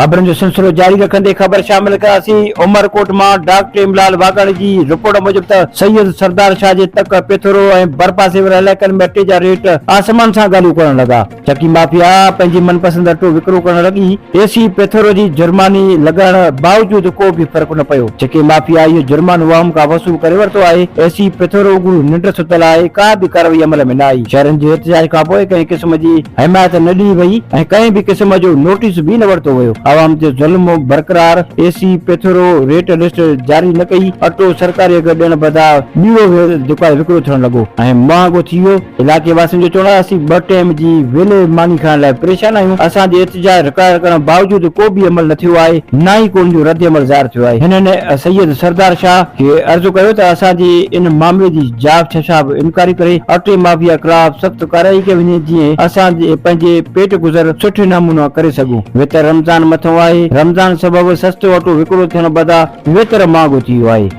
खबरनि जो सिलसिलो जारी रखंदे ख़बर शामिल करासीं। उमरकोट मां डॉक्टर टेमलाल वाघाणी जी रिपोर्ट मूजिब त सैयद सरदार शाह जे तक पेथोरो ऐं बरपासे वारे इलाइक़नि में अटे जा रेट आसमान सां ॻाल्हियूं करण लॻा। चकी माफिया पंहिंजी मनपसंद अटो विकिरो करण लॻी। एसी पेथोरो जी जुर्मानी लॻाइण बावजूद को बि फर्क़ न पियो। चकी माफिया इहो जुर्मानो आवाम खां वसूल करे वरितो आहे। एसी पेथोरो निंड सुतल आहे, का बि कार्रवाई अमल में न आई। शहरनि जे एहतिजाज खां पोइ कंहिं क़िस्म जी हिमायत न ॾिनी वई ऐं कंहिं बि क़िस्म जो नोटिस बि न वरितो वियो। आवाम ते ज़ुल्म बरक़रार। एसी पेथोरो रेट लिस्ट जारी न कई। अटो सरकारी अघ ॾियण बदा ॿियो जेको आहे विकिरो थियण लॻो ऐं महांगो थी वियो। इलाइक़े वासियुनि जो चवणु आहे असीं 2 टाइम जी वेले मानी खाइण लाइ परेशान आहियूं। असांजे एहतिजाज रिकॉर्ड करण बावजूद को बि अमल न थियो आहे, न ई कोन जो रद्द अमल ज़ाहिर थियो आहे। हिननि सैयद सरदार शाह खे अर्ज़ु कयो त असांजे इन मामले जी जांच छाब इनकारी करे अटे माफिया ख़िलाफ़ सख़्त कार्रवाई कई वञे, जीअं असांजे पंहिंजे पेट गुज़र सुठे नमूने करे सघूं। वितर रमज़ान मथो आहे। रमज़ान सबबि सस्तो अटो विकिरो थियण बदा वेतर महांगो थी वियो आहे।